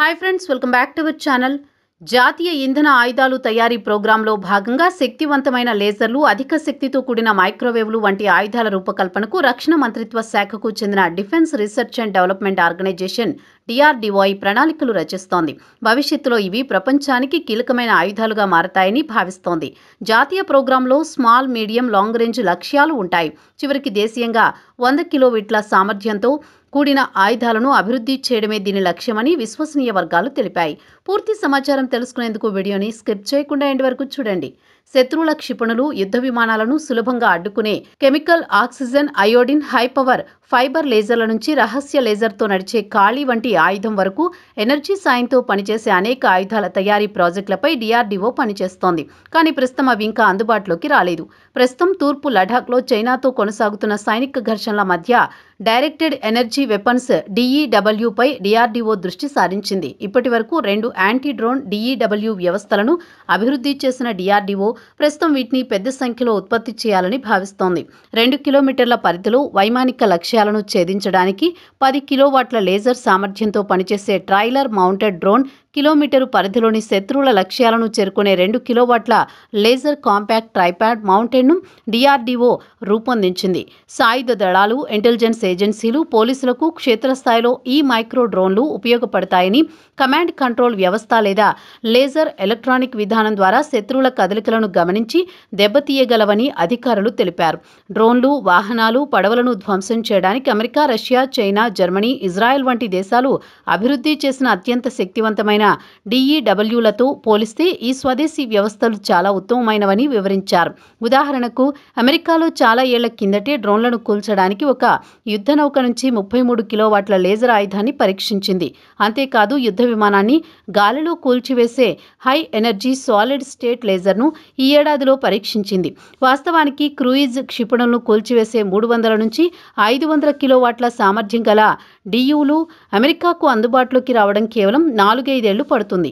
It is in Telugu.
Hi friends, welcome back to our channel. జాతీయ ఇంధన ఆయుధాలు తయారీ ప్రోగ్రాంలో భాగంగా శక్తివంతమైన లేజర్లు, అధిక శక్తితో కూడిన మైక్రోవేవ్లు వంటి ఆయుధాల రూపకల్పనకు రక్షణ మంత్రిత్వ శాఖకు చెందిన defence research and development organisation DRDO ప్రణాళికలు రచిస్తోంది. భవిష్యత్తులో ఇవి ప్రపంచానికి కీలకమైన ఆయుధాలుగా మారతాయని భావిస్తోంది. జాతీయ ప్రోగ్రాంలో స్మాల్, మీడియం, లాంగ్ రేంజ్ లక్ష్యాలు ఉంటాయి. చివరికి దేశీయంగా 100 కిలోవాట్ల సామర్థ్యంతో కూడిన ఆయుధాలను అభివృద్ధి చేయడమే దీని లక్ష్యమని విశ్వసనీయ వర్గాలు తెలిపాయి. పూర్తి సమాచారం తెలుసుకునేందుకు వీడియోని స్కిప్ చేయకుండా ఎండ్ వరకు చూడండి. శత్రువుల క్షిపణులు, యుద్ధ విమానాలను సులభంగా అడ్డుకునే chemical, oxygen, iodine, high power fibre లేజర్ల నుంచి రహస్య లేజర్తో నడిచే ఖాళీ వంటి ఆయుధం వరకు ఎనర్జీ సాయంతో పనిచేసే అనేక ఆయుధాల తయారీ ప్రాజెక్టులపై DRDO పనిచేస్తోంది. కానీ ప్రస్తుతం అవి ఇంకా అందుబాటులోకి రాలేదు. ప్రస్తుతం తూర్పు లడాఖ్లో చైనాతో కొనసాగుతున్న సైనిక ఘర్షణల మధ్య డైరెక్టెడ్ ఎనర్జీ వెపన్స్ DEW పై DRDO దృష్టి సారించింది. ఇప్పటి వరకు 2 యాంటీ డ్రోన్ DEW వ్యవస్థలను అభివృద్ధి చేసిన DRDO ప్రస్తుతం వీటిని పెద్ద సంఖ్యలో ఉత్పత్తి చేయాలని భావిస్తోంది. 2 కిలోమీటర్ల పరిధిలో వైమానిక లక్ష్యాలను ఛేదించడానికి 10 కిలోవాట్ల లేజర్ సామర్థ్యంతో పనిచేసే ట్రైలర్ మౌంటెడ్ డ్రోన్, కిలోమీటరు పరిధిలోని శత్రువుల లక్ష్యాలను చేరుకునే 2 కిలోవాట్ల లేజర్ కాంపాక్ట్ ట్రైపాడ్ మౌంటెడ్ను DRDO రూపొందించింది. సాయుధ దళాలు, ఇంటెలిజెన్స్ ఏజెన్సీలు, పోలీసులకు క్షేత్రస్థాయిలో ఈ మైక్రో డ్రోన్లు ఉపయోగపడతాయని, కమాండ్ కంట్రోల్ వ్యవస్థ లేదా లేజర్ ఎలక్ట్రానిక్ విధానం ద్వారా శత్రువుల కదలికలను గమనించి దెబ్బతీయగలవని అధికారులు తెలిపారు. డ్రోన్లు, వాహనాలు, పడవలను ధ్వంసం చేయడానికి America, Russia, China, Germany, Israel వంటి దేశాలు అభివృద్ధి చేసిన అత్యంత శక్తివంతమైన DEWలతో పోలిస్తే ఈ స్వదేశీ వ్యవస్థలు చాలా ఉత్తమమైనవని వివరించారు. ఉదాహరణకు, అమెరికాలో చాలా ఏళ్ల కిందటే డ్రోన్లను కూల్చడానికి ఒక యుద్ధ నౌక నుంచి 33 కిలోవాట్ల లేజర్ ఆయుధాన్ని పరీక్షించింది. అంతేకాదు, యుద్ధ విమానాన్ని గాలిలో కూల్చివేసే హై ఎనర్జీ సాలిడ్ స్టేట్ లేజర్ను ఈ ఏడాదిలో పరీక్షించింది. వాస్తవానికి క్రూయిజ్ క్షిపణులను కూల్చివేసే 300 నుంచి 500 కిలోవాట్ల సామర్థ్యం గల DUలు అమెరికాకు అందుబాటులోకి రావడం కేవలం 4-5 ఏళ్లు పడుతుంది.